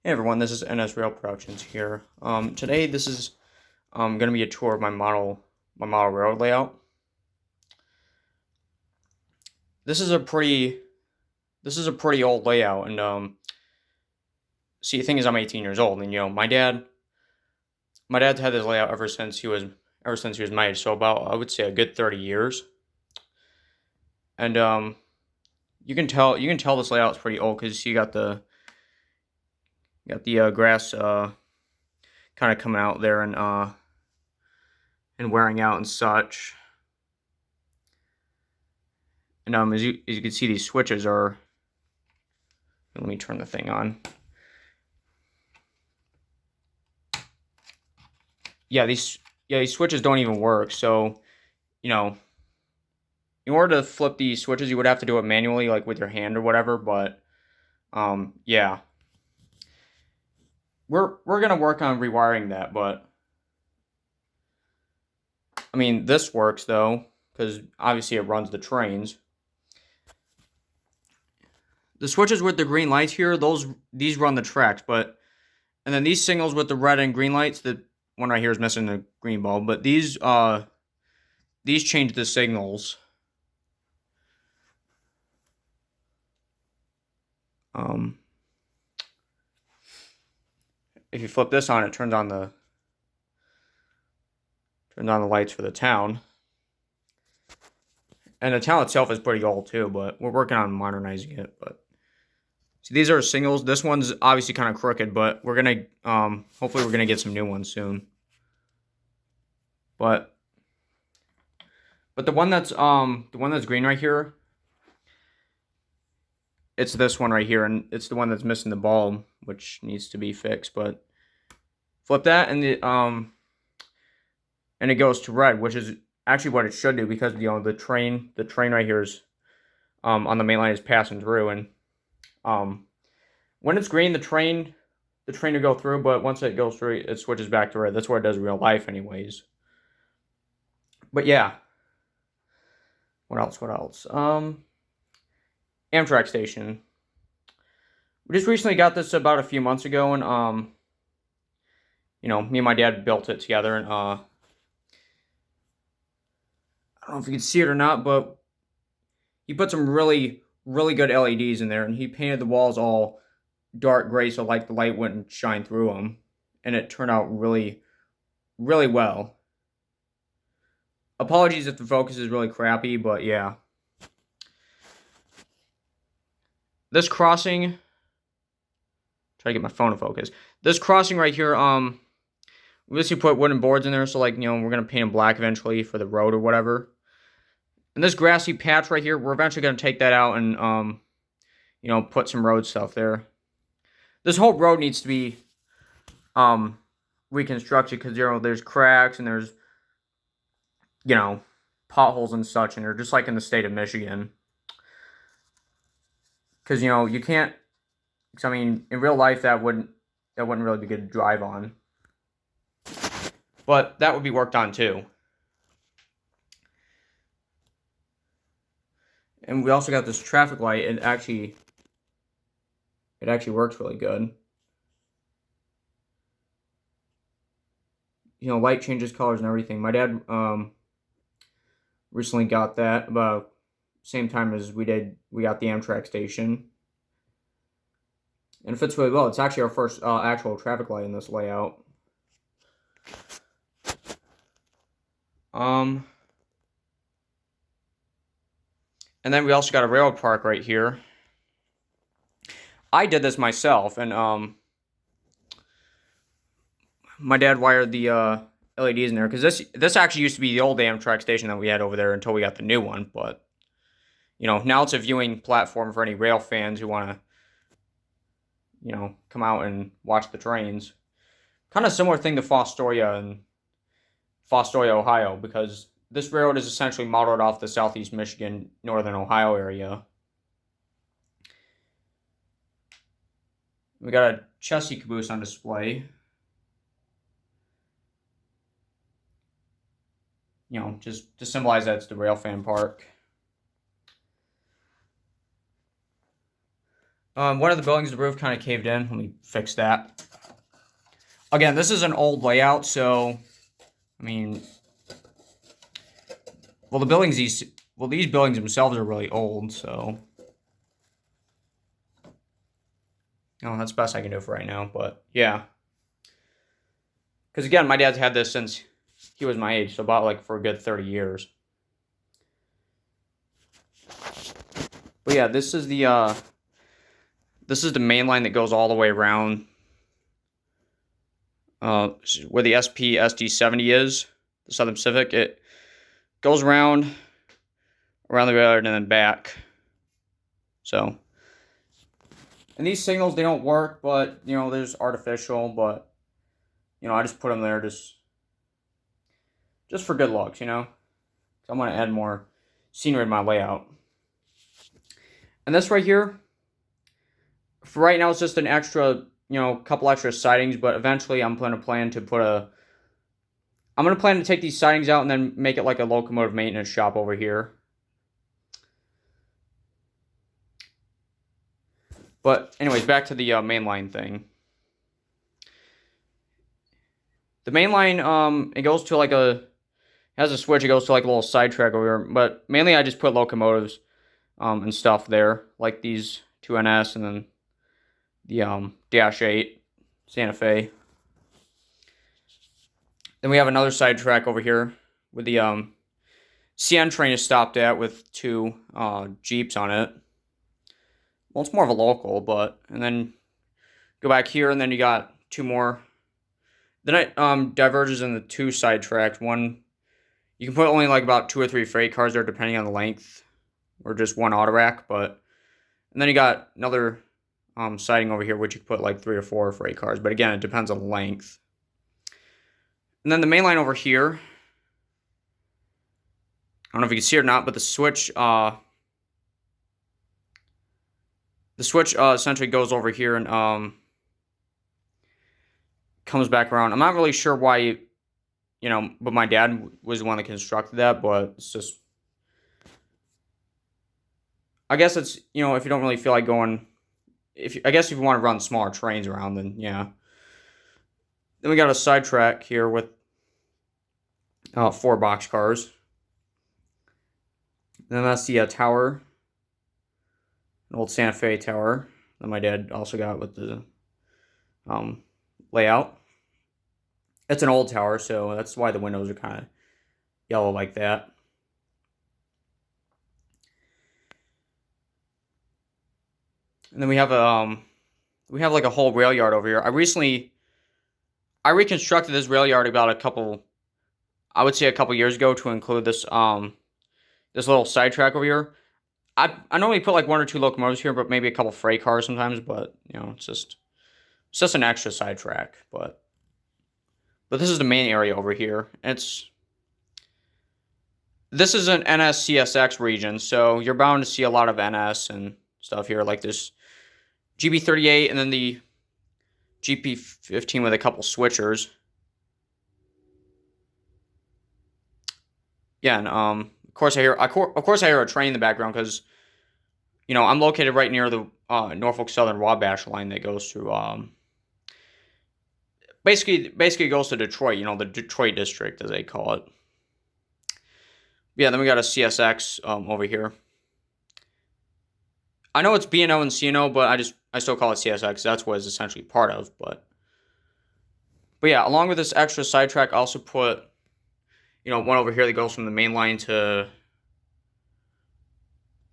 Hey everyone, this is NS Rail Productions here. Today this is going to be a tour of my model railroad layout. This is a pretty old layout, and see, the thing is, I'm 18 years old, and my dad's had this layout ever since he was my age, so about, I would say, a good 30 years. And you can tell this layout's pretty old because you got the grass kind of coming out there and wearing out and such. And as you can see, these switches are. Let me turn the thing on. Yeah, these switches don't even work. So, you know, in order to flip these switches, you would have to do it manually, like with your hand or whatever. But yeah, we're gonna work on rewiring that. But I mean, this works though, because obviously it runs the trains. The switches with the green lights here, these run the tracks, but and then these signals with the red and green lights, the one right here is missing the green bulb, but these change the signals. Um, if you flip this on, it turns on the lights for the town. And the town itself is pretty old too, but we're working on modernizing it. But see, these are singles. This one's obviously kind of crooked, but we're gonna hopefully we're gonna get some new ones soon. But the one that's green right here, it's this one right here, and it's the one that's missing the bulb, which needs to be fixed. But flip that, and it goes to red, which is actually what it should do because the train right here is on the main line is passing through, and um when it's green, the train will go through, but once it goes through, it switches back to red. That's what it does in real life, anyways. But yeah, what else? What else? Amtrak station. We just recently got this about a few months ago, and me and my dad built it together, and I don't know if you can see it or not, but he put some really, really good LEDs in there, and he painted the walls all dark gray so like the light wouldn't shine through them, and it turned out really, really well. Apologies if the focus is really crappy, but yeah. This crossing, try to get my phone to focus. This crossing right here, we basically put wooden boards in there, so like we're gonna paint them black eventually for the road or whatever. And this grassy patch right here, we're eventually gonna take that out and put some road stuff there. This whole road needs to be reconstructed because there's cracks and there's you know potholes and such, and they're just like in the state of Michigan. Because you can't. Cause, I mean, in real life that wouldn't really be good to drive on. But that would be worked on too. And we also got this traffic light, and it actually works really good. Light changes colors and everything. My dad recently got that about same time as we did. We got the Amtrak station, and it fits really well. It's actually our first actual traffic light in this layout. Um, and then we also got a railroad park right here. I did this myself, and my dad wired the LEDs in there because this actually used to be the old Amtrak station that we had over there until we got the new one. But now it's a viewing platform for any rail fans who want to come out and watch the trains. Kind of similar thing to Fostoria, Ohio, because this railroad is essentially modeled off the southeast Michigan, northern Ohio area. We got a chassis caboose on display. Just to symbolize that it's the rail fan park. One of the buildings, the roof kind of caved in. Let me fix that. Again, this is an old layout, so I mean, well, these buildings themselves are really old, so that's the best I can do for right now. But yeah, because again, my dad's had this since he was my age, so about like for a good 30 years. But yeah, this is the main line that goes all the way around where the SD70 is, the Southern Pacific. It goes around the railroad and then back. So, and these signals, they don't work, but there's artificial, but I just put them there just for good looks, I'm going to add more scenery to my layout. And this right here, for right now, it's just an extra, couple extra sidings, but eventually I'm going to plan to take these sidings out and then make it like a locomotive maintenance shop over here. But anyways, back to the main line thing. The main line, it goes to like has a switch. It goes to like a little sidetrack over here. But mainly I just put locomotives and stuff there, like these 2NS and then the Dash 8 Santa Fe. Then we have another sidetrack over here with the CN train is stopped at with two Jeeps on it. Well, it's more of a local, and then go back here, and then you got two more. Then it diverges into two side tracks. One, you can put only like about 2 or 3 freight cars there, depending on the length, or just one auto rack. And then you got another siding over here, which you can put like 3 or 4 freight cars. But again, it depends on the length. And then the main line over here, I don't know if you can see it or not, but the switch essentially goes over here and comes back around. I'm not really sure why, but my dad was the one that constructed that, but it's just, I guess it's, if you don't really feel like going, I guess if you want to run smaller trains around, then yeah. Then we got a sidetrack here with 4 boxcars. Then that's the tower, an old Santa Fe tower that my dad also got with the layout. It's an old tower, so that's why the windows are kind of yellow like that. And then we have like a whole rail yard over here. I reconstructed this rail yard about a couple years ago to include this this little sidetrack over here. I normally put like 1 or 2 locomotives here, but maybe a couple freight cars sometimes. But it's just an extra sidetrack. But this is the main area over here. This is an NS-CSX region, so you're bound to see a lot of NS and stuff here, like this GB38 and then the GP15 with a couple switchers. Yeah, and of course I hear a train in the background because I'm located right near the Norfolk Southern Wabash line that goes through basically goes to Detroit, the Detroit district as they call it. Yeah, then we got a CSX over here. I know it's B&O and C&O, but I still call it CSX. That's what it's essentially part of, but yeah, along with this extra sidetrack, I also put one over here that goes from the main line to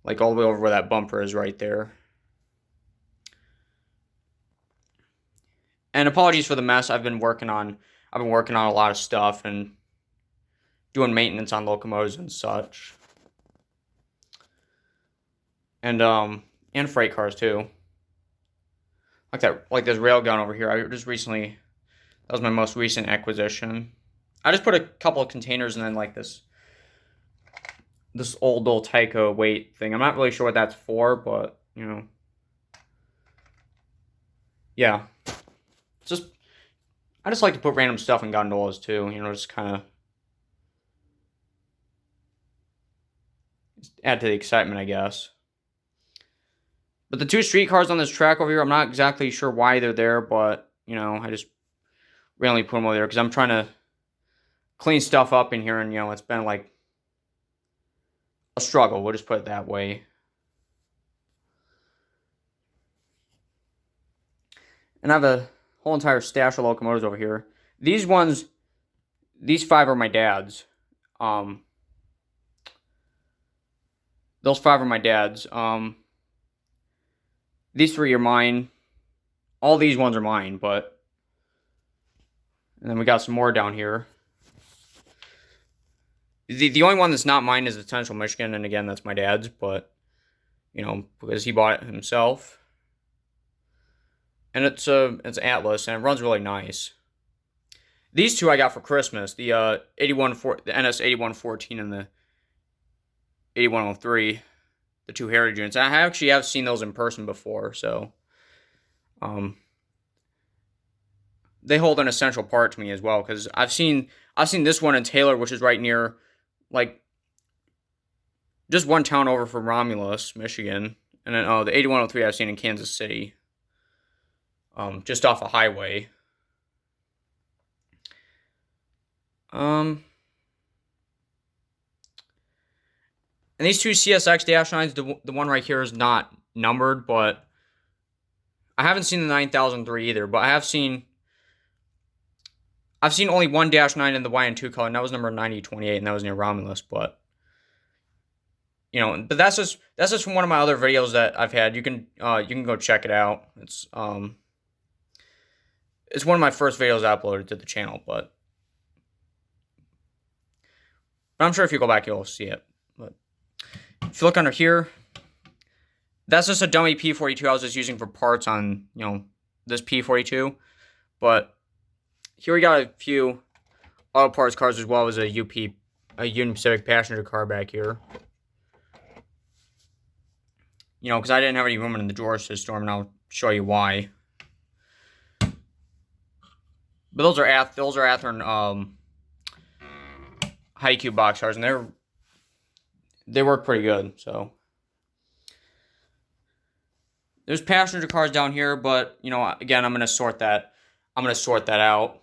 like all the way over where that bumper is right there. And apologies for the mess. I've been working on a lot of stuff and doing maintenance on locomotives and such. And freight cars too. Like this rail gun over here. That was my most recent acquisition. I just put a couple of containers and then like this old Tyco weight thing. I'm not really sure what that's for, but yeah. I just like to put random stuff in gondolas too, just kind of add to the excitement, I guess. But the 2 streetcars on this track over here, I'm not exactly sure why they're there, but, you know, I just randomly put them over there because I'm trying to clean stuff up in here, and, you know, it's been, like, a struggle. We'll just put it that way. And I have a whole entire stash of locomotives over here. These 5 are my dad's. Those 5 are my dad's. These 3 are mine. All these ones are mine, but... And then we got some more down here. The only one that's not mine is the Central Michigan, and again, that's my dad's, but, you know, because he bought it himself. And it's Atlas, and it runs really nice. These 2 I got for Christmas, the NS 8114 and the 8103, the 2 heritage units. I actually have seen those in person before, so they hold an essential part to me as well, because I've seen this one in Taylor, which is right near, like, just one town over from Romulus, Michigan, and then the 8103 I've seen in Kansas City, just off a highway. And these 2 CSX-9s, the one right here is not numbered, but I haven't seen the 9003 either, but I've seen only one -9 in the YN2 color, and that was number 9028, and that was near Romulus, but, you know, but that's just from one of my other videos that I've had. You can go check it out. It's one of my first videos I uploaded to the channel, but I'm sure if you go back, you'll see it. But if you look under here, that's just a dummy P42 I was just using for parts on, you know, this P42. But here we got a few auto parts cars as well as a Union Pacific passenger car back here. You know, because I didn't have any room in the drawers to store them, and I'll show you why. But those are Athearn high cube box cars, and they work pretty good. So there's passenger cars down here, but, you know, again, I'm gonna sort that out.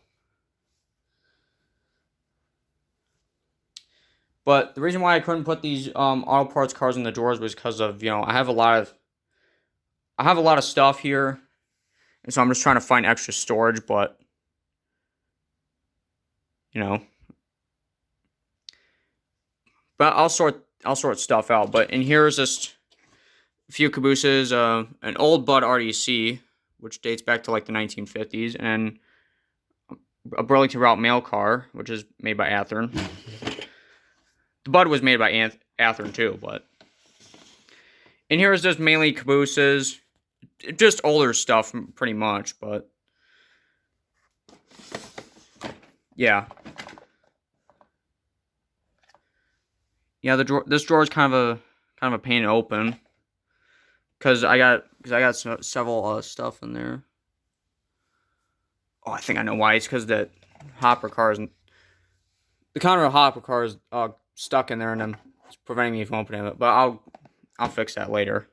But the reason why I couldn't put these auto parts cars in the drawers was because of, you know, I have a lot of stuff here, and so I'm just trying to find extra storage. But, you know, but I'll sort stuff out. But in here is just a few cabooses, an old Bud RDC, which dates back to like the 1950s, and a Burlington Route mail car, which is made by Athearn. The Bud was made by Athearn too, but in here is just mainly cabooses, just older stuff pretty much, but yeah. Yeah, this drawer is kind of a pain to open, because I got several stuff in there. Oh, I think I know why. It's because the hopper car isn't, the counter of hopper car is stuck in there, and it's preventing me from opening it. But I'll fix that later.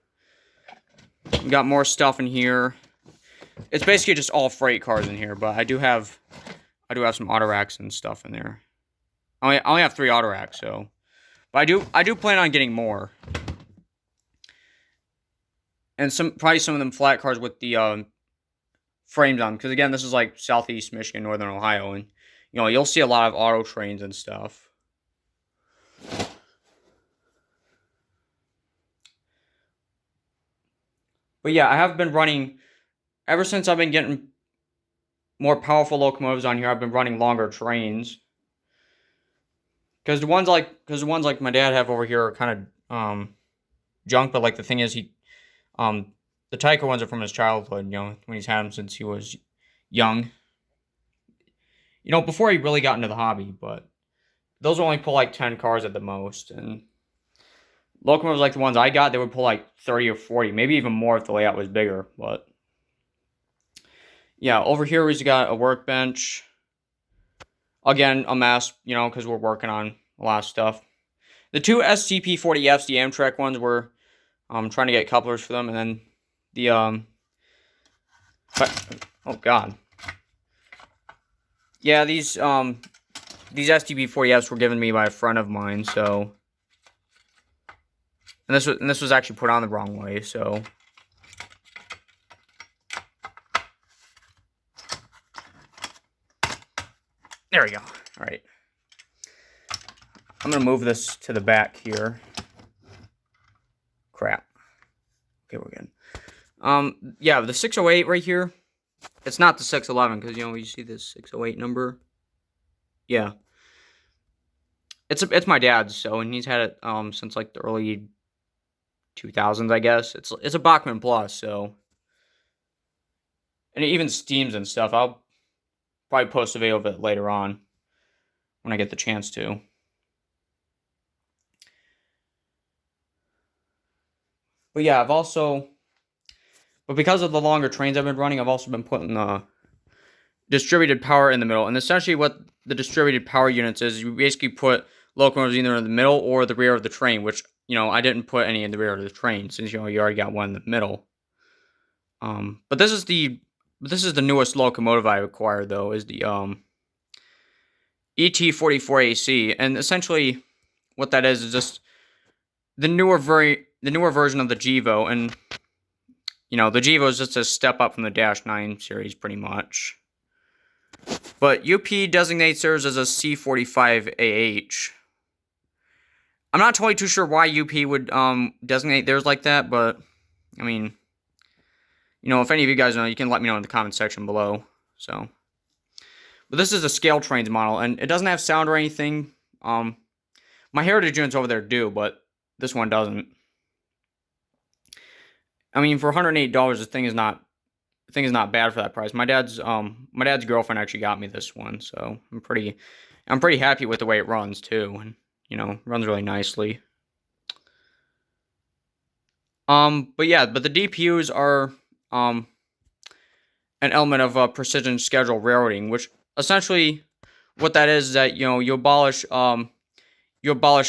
We got more stuff in here. It's basically just all freight cars in here, but I do have some auto racks and stuff in there. I only have 3 auto racks, so, but I do plan on getting more. And probably some of them flat cars with the frames on, because again, this is like Southeast Michigan, Northern Ohio, and, you know, you'll see a lot of auto trains and stuff. But yeah, I have been running, ever since I've been getting more powerful locomotives on here, I've been running longer trains. Because the ones like my dad have over here are kind of junk, but like the thing is, the Tyco ones are from his childhood, you know, when he's had them since he was young. You know, before he really got into the hobby, but those only pull like 10 cars at the most, and locomotives like the ones I got, they would pull like 30 or 40, maybe even more if the layout was bigger. But yeah, over here we've got a workbench. Again, a mess, you know, because we're working on a lot of stuff. The 2 SCP-40Fs, the Amtrak ones, were trying to get couplers for them, and then The but oh god, yeah, these STB-40Fs were given me by a friend of mine. So, and this was actually put on the wrong way. So. There we go. All right. I'm going to move this to the back here. Crap. Okay, we're good. Yeah, the 608 right here, it's not the 611 because, you see this 608 number? Yeah. It's my dad's, so, and he's had it since like the early 2000s, I guess. It's a Bachmann Plus, so. And it even steams and stuff. I'll probably post a video of it later on when I get the chance to. But yeah, but because of the longer trains I've been running, I've also been putting the distributed power in the middle. And essentially what the distributed power units is, you basically put locomotives either in the middle or the rear of the train, which, I didn't put any in the rear of the train since, you already got one in the middle. But this is the newest locomotive I acquired, though, is the ET44AC. And essentially what that is just the newer version of the GEVO. And, the GEVO is just a step up from the Dash 9 series, pretty much. But UP designates theirs as a C45AH. I'm not totally too sure why UP would designate theirs like that, but, I mean, if any of you guys know, you can let me know in the comment section below. So, but this is a scale trains model, and it doesn't have sound or anything. My Heritage units over there do, but this one doesn't. I mean, for $108, the thing is not bad for that price. My dad's girlfriend actually got me this one, so I'm pretty happy with the way it runs too, and runs really nicely. But the DPUs are an element of precision schedule railroading, which essentially what that is that you abolish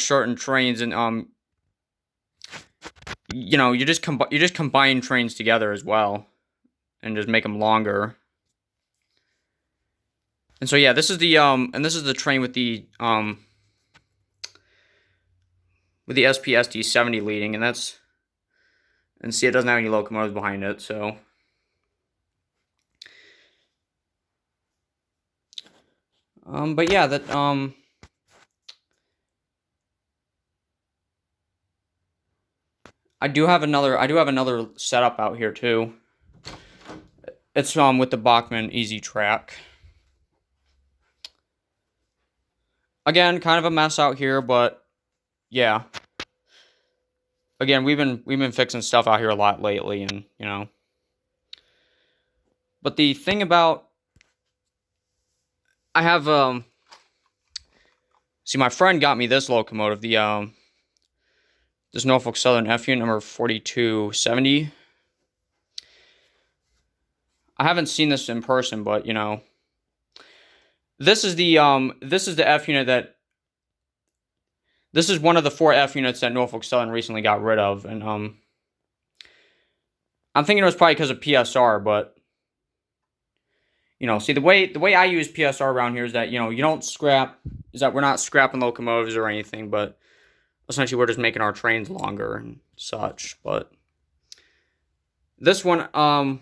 certain trains, and you just combine trains together as well, and just make them longer. And so yeah, this is the train with the SPSD70 leading, and see, it doesn't have any locomotives behind it, so. But yeah, I do have another setup out here too. It's with the Bachmann Easy Track. Again, kind of a mess out here, but yeah. Again, we've been fixing stuff out here a lot lately, and But the thing about, I have see, my friend got me this locomotive, this Norfolk Southern F unit number 4270. I haven't seen this in person, but this is the F unit that. This is one of the 4 F units that Norfolk Southern recently got rid of, and I'm thinking it was probably because of PSR, but see, the way I use PSR around here is that you don't scrap, is that we're not scrapping locomotives or anything, but essentially we're just making our trains longer and such. But this one got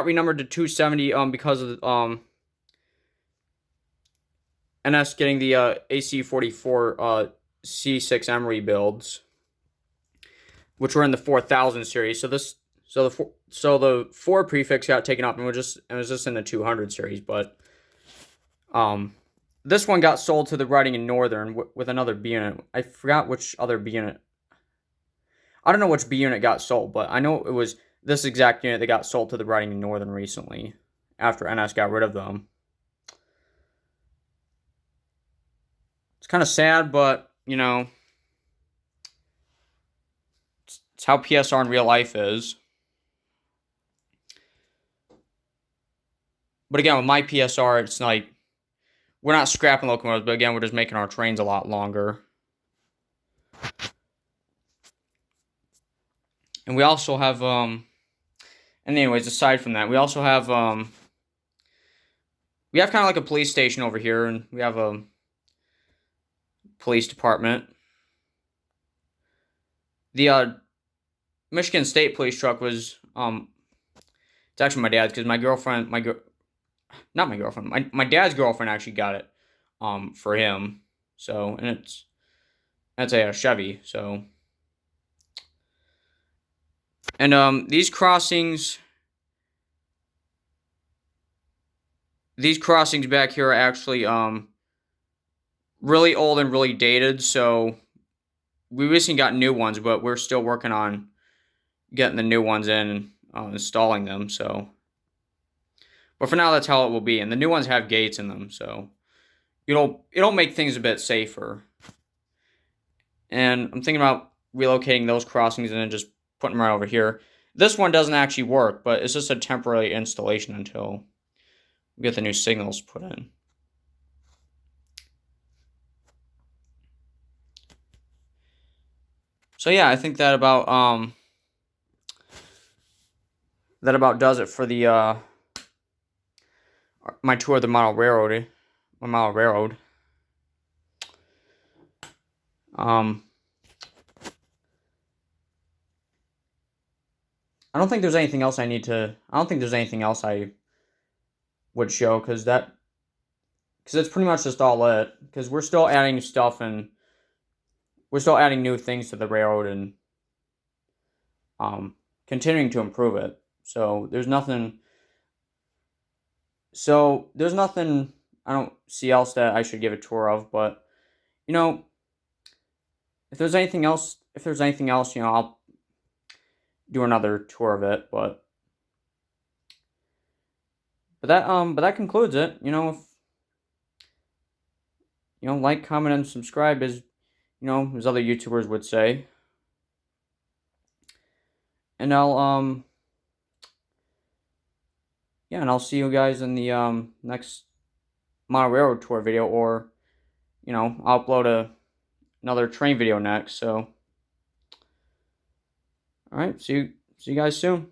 renumbered to 270 because of NS getting the AC44 C6M rebuilds, which were in the 4000 series. So the 4 prefix got taken up, and it was just in the 200 series. But this one got sold to the Reading and Northern with another B unit. I forgot which other B unit. I don't know which B unit got sold, but I know it was this exact unit that got sold to the Reading and Northern recently after NS got rid of them. It's kind of sad, but it's how PSR in real life is. But again, with my PSR, it's like we're not scrapping locomotives, but again, we're just making our trains a lot longer. And we also have, and anyways, aside from that, we also have, we have kind of like a police station over here, and we have a police department. The Michigan State police truck was, it's actually my dad's, because my girlfriend, not my girlfriend, my dad's girlfriend actually got it, for him. So, and that's a Chevy. So, and these crossings back here are actually really old and really dated. So we recently got new ones, but we're still working on getting the new ones in and installing them. So, but for now, that's how it will be. And the new ones have gates in them, so it'll make things a bit safer. And I'm thinking about relocating those crossings and then just putting them right over here. This one doesn't actually work, but it's just a temporary installation until we get the new signals put in. So yeah, I think that about does it for the my tour of the model railroad. My model railroad. I don't think there's anything else I need to. I don't think there's anything else I would show, because that's pretty much just all it. Because we're still adding stuff, and we're still adding new things to the railroad, and continuing to improve it. So there's nothing. I don't see else that I should give a tour of. But if there's anything else, I'll do another tour of it. But that concludes it. If like, comment, and subscribe, as as other YouTubers would say. And I'll I'll see you guys in the next model railroad tour video, or I'll upload another train video next. So, all right, see you guys soon.